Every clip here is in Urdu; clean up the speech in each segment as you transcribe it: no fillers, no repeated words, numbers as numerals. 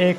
1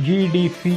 GDP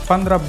15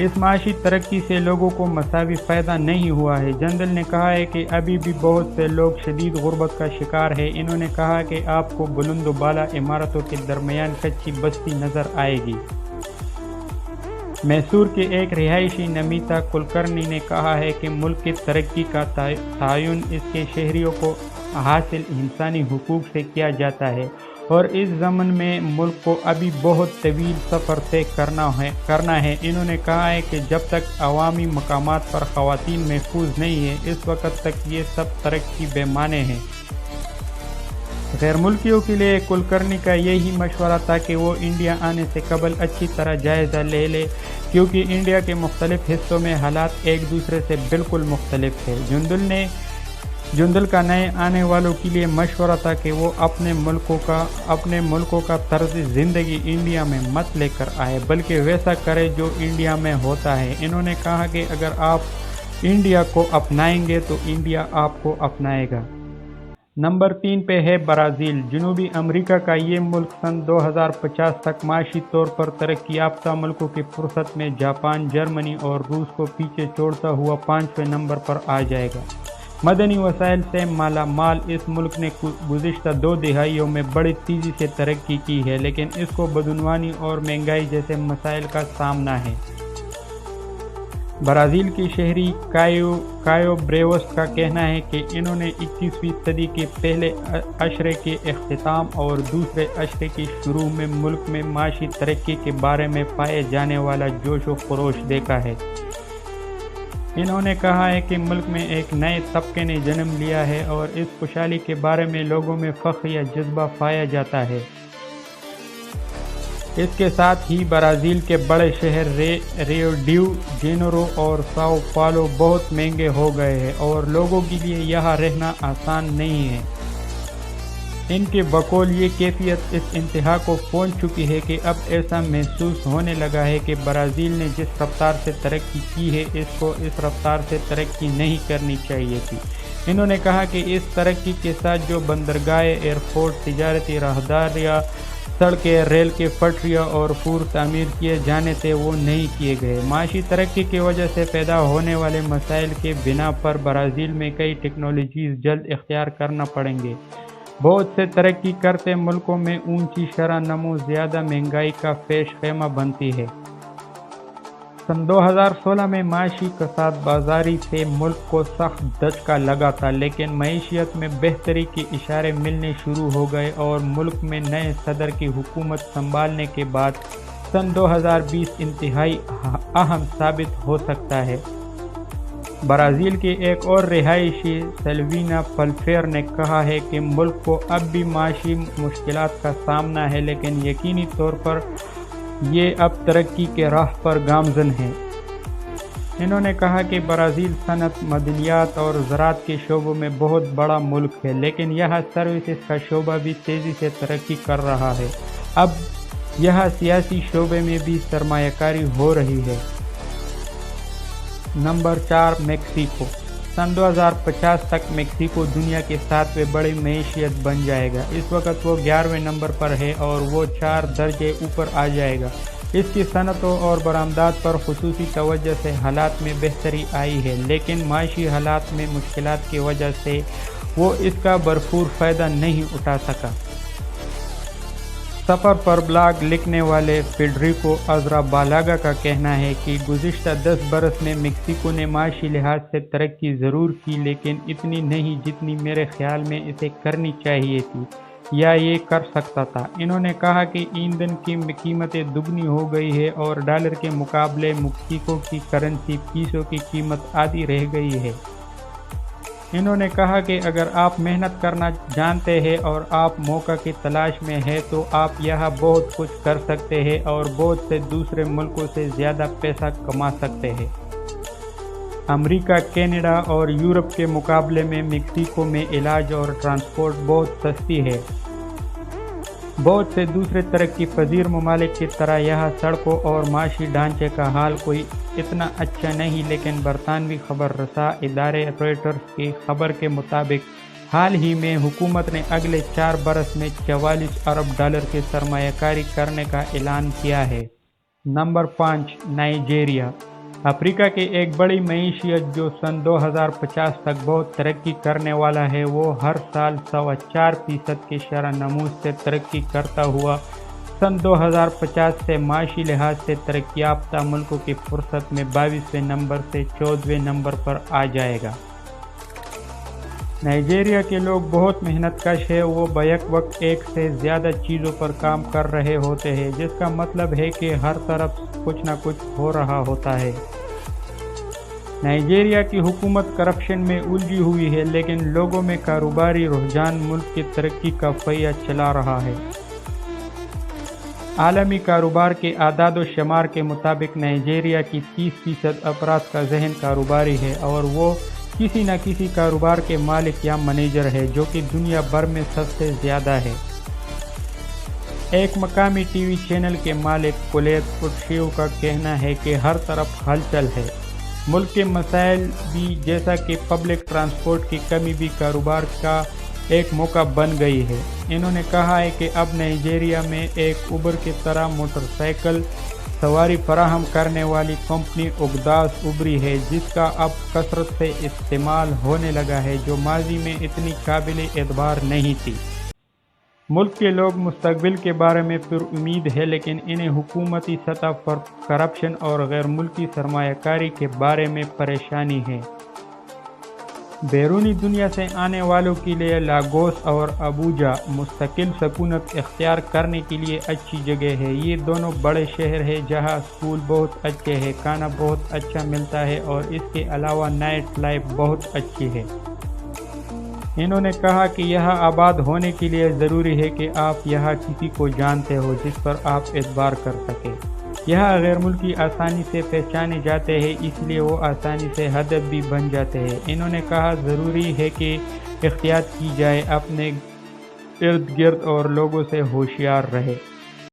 اس معاشی ترقی سے لوگوں کو مساوی فائدہ نہیں ہوا ہے۔ جندل نے کہا ہے کہ ابھی بھی بہت سے لوگ شدید غربت کا شکار ہیں۔ انہوں نے کہا کہ آپ کو بلند و بالا عمارتوں کے درمیان کچی بستی نظر آئے گی۔ میسور کے ایک رہائشی نمیتا کلکرنی نے کہا ہے کہ ملک کی ترقی کا تعین اس کے شہریوں کو حاصل انسانی حقوق سے کیا جاتا ہے اور اس ضمن میں ملک کو ابھی بہت طویل سفر طے کرنا ہے۔ انہوں نے کہا ہے کہ جب تک عوامی مقامات پر خواتین محفوظ نہیں ہیں اس وقت تک یہ سب ترقی بے معنی ہے۔ غیر ملکیوں کے لیے کلکرنی کا یہی مشورہ تھا کہ وہ انڈیا آنے سے قبل اچھی طرح جائزہ لے لے کیونکہ انڈیا کے مختلف حصوں میں حالات ایک دوسرے سے بالکل مختلف ہیں۔ جندل کا نئے آنے والوں کے لیے مشورہ تھا کہ وہ اپنے ملکوں کا طرز زندگی انڈیا میں مت لے کر آئے بلکہ ویسا کرے جو انڈیا میں ہوتا ہے۔ انہوں نے کہا کہ اگر آپ انڈیا کو اپنائیں گے تو انڈیا آپ کو اپنائے گا۔ نمبر 3 پہ ہے برازیل۔ جنوبی امریکہ کا یہ ملک سن 2050 تک معاشی طور پر ترقی یافتہ ملکوں کی فہرست میں جاپان، جرمنی اور روس کو پیچھے چھوڑتا ہوا 5ویں نمبر پر آ جائے گا۔ مدنی وسائل سے مالا مال اس ملک نے گزشتہ 2 دہائیوں میں بڑی تیزی سے ترقی کی ہے لیکن اس کو بدعنوانی اور مہنگائی جیسے مسائل کا سامنا ہے۔ برازیل کے شہری کایو بریوس کا کہنا ہے کہ انہوں نے 21ویں صدی کے پہلے عشرے کے اختتام اور دوسرے عشرے کے شروع میں ملک میں معاشی ترقی کے بارے میں پائے جانے والا جوش و خروش دیکھا ہے۔ انہوں نے کہا ہے کہ ملک میں ایک نئے طبقے نے جنم لیا ہے اور اس خوشحالی کے بارے میں لوگوں میں فخر یا جذبہ پایا جاتا ہے۔ اس کے ساتھ ہی برازیل کے بڑے شہر ریو ڈیو جینیرو اور ساؤ پالو بہت مہنگے ہو گئے ہیں اور لوگوں کے لیے یہاں رہنا آسان نہیں ہے۔ ان کے بقول یہ کیفیت اس انتہا کو پہنچ چکی ہے کہ اب ایسا محسوس ہونے لگا ہے کہ برازیل نے جس رفتار سے ترقی کی ہے اس کو اس رفتار سے ترقی نہیں کرنی چاہیے تھی۔ انہوں نے کہا کہ اس ترقی کے ساتھ جو بندرگاہیں، ایئرپورٹ، تجارتی راہداریاں، سڑکیں، ریل کے پٹریاں اور پور تعمیر کیے جانے تھے وہ نہیں کیے گئے۔ معاشی ترقی کی وجہ سے پیدا ہونے والے مسائل کے بنا پر برازیل میں کئی ٹیکنالوجیز جلد اختیار کرنا پڑیں گے۔ بہت سے ترقی کرتے ملکوں میں اونچی شرح نمو زیادہ مہنگائی کا پیش خیمہ بنتی ہے۔ سن 2016 میں معاشی کساد بازاری سے ملک کو سخت دھچکا لگا تھا لیکن معیشت میں بہتری کے اشارے ملنے شروع ہو گئے اور ملک میں نئے صدر کی حکومت سنبھالنے کے بعد سن 2020 انتہائی اہم ثابت ہو سکتا ہے۔ برازیل کے ایک اور رہائشی سلوینا پلفیر نے کہا ہے کہ ملک کو اب بھی معاشی مشکلات کا سامنا ہے لیکن یقینی طور پر یہ اب ترقی کے راہ پر گامزن ہے۔ انہوں نے کہا کہ برازیل صنعت، معدنیات اور زراعت کے شعبوں میں بہت بڑا ملک ہے لیکن یہاں سروسز کا شعبہ بھی تیزی سے ترقی کر رہا ہے۔ اب یہاں سیاسی شعبے میں بھی سرمایہ کاری ہو رہی ہے۔ Number 4 Mexico. سن 2050 تک میکسیکو دنیا کے 7ویں بڑی معیشت بن جائے گا۔ اس وقت وہ 11ویں نمبر پر ہے اور وہ 4 درجے اوپر آ جائے گا۔ اس کی صنعتوں اور برآمدات پر خصوصی توجہ سے حالات میں بہتری آئی ہے لیکن معاشی حالات میں مشکلات کی وجہ سے وہ اس کا بھرپور فائدہ نہیں اٹھا سکا۔ سفر پر بلاگ لکھنے والے فیڈریکو ازرابالاگا کا کہنا ہے کہ گزشتہ 10 برس میں میکسیکو نے معاشی لحاظ سے ترقی ضرور کی لیکن اتنی نہیں جتنی میرے خیال میں اسے کرنی چاہیے تھی یا یہ کر سکتا تھا۔ انہوں نے کہا کہ ایندھن کی قیمتیں دگنی ہو گئی ہے اور ڈالر کے مقابلے میکسیکو کی کرنسی پیسو کی قیمت آدھی رہ گئی ہے۔ انہوں نے کہا کہ اگر آپ محنت کرنا جانتے ہیں اور آپ موقع کی تلاش میں ہیں تو آپ یہاں بہت کچھ کر سکتے ہیں اور بہت سے دوسرے ملکوں سے زیادہ پیسہ کما سکتے ہیں۔ امریکہ، کینیڈا اور یورپ کے مقابلے میں میکسیکو میں علاج اور ٹرانسپورٹ بہت سستی ہے۔ بہت سے دوسرے ترقی پذیر ممالک کی طرح یہاں سڑکوں اور معاشی ڈھانچے کا حال کوئی اتنا اچھا نہیں لیکن برطانوی خبر رساں ادارے رویٹرز کی خبر کے مطابق حال ہی میں حکومت نے اگلے 4 برس میں 44 ارب ڈالر کی سرمایہ کاری کرنے کا اعلان کیا ہے۔ Number 5 Nigeria. افریقہ کی ایک بڑی معیشت جو سن 2050 تک بہت ترقی کرنے والا ہے، وہ ہر سال 4.25% کے شرح نمو سے ترقی کرتا ہوا سن 2050 سے معاشی لحاظ سے ترقی یافتہ ملکوں کی فہرست میں 22ویں نمبر سے 14ویں نمبر پر آ جائے گا۔ نائجیریا کے لوگ بہت محنت کش ہیں، وہ بیک وقت ایک سے زیادہ چیزوں پر کام کر رہے ہوتے ہیں، جس کا مطلب ہے کہ ہر طرف کچھ نہ کچھ ہو رہا ہوتا ہے۔ نائجیریا کی حکومت کرپشن میں الجھی ہوئی ہے، لیکن لوگوں میں کاروباری رجحان ملک کی ترقی کا پہیہ چلا رہا ہے۔ عالمی کاروبار کے اعداد و شمار کے مطابق نائجیریا کی 30% افراد کا ذہن کاروباری ہے، اور وہ کسی نہ کسی کاروبار کے مالک یا مینیجر ہے، جو کہ دنیا بھر میں سب سے زیادہ ہے۔ ایک مقامی ٹی وی چینل کے مالک کولیت پٹشیو کا کہنا ہے کہ ہر طرف ہلچل ہے۔ ملک کے مسائل بھی جیسا کہ پبلک ٹرانسپورٹ کی کمی بھی کاروبار کا ایک موقع بن گئی ہے۔ انہوں نے کہا ہے کہ اب نائجیریا میں ایک اوبر کی طرح موٹر سائیکل سواری فراہم کرنے والی کمپنی اوگداس ابھری ہے، جس کا اب کثرت سے استعمال ہونے لگا ہے، جو ماضی میں اتنی قابل اعتبار نہیں تھی۔ ملک کے لوگ مستقبل کے بارے میں پر امید ہے، لیکن انہیں حکومتی سطح پر کرپشن اور غیر ملکی سرمایہ کاری کے بارے میں پریشانی ہے۔ بیرونی دنیا سے آنے والوں کے لیے لاگوس اور ابوجا مستقل سکونت اختیار کرنے کے لیے اچھی جگہ ہے۔ یہ دونوں بڑے شہر ہیں جہاں اسکول بہت اچھے ہیں، کھانا بہت اچھا ملتا ہے، اور اس کے علاوہ نائٹ لائف بہت اچھی ہے۔ انہوں نے کہا کہ یہاں آباد ہونے کے لیے ضروری ہے کہ آپ یہاں کسی کو جانتے ہو جس پر آپ اعتبار کر سکیں۔ یہاں غیر ملکی آسانی سے پہچانے جاتے ہیں، اس لیے وہ آسانی سے ہدف بھی بن جاتے ہیں۔ انہوں نے کہا ضروری ہے کہ احتیاط کی جائے، اپنے ارد گرد اور لوگوں سے ہوشیار رہے۔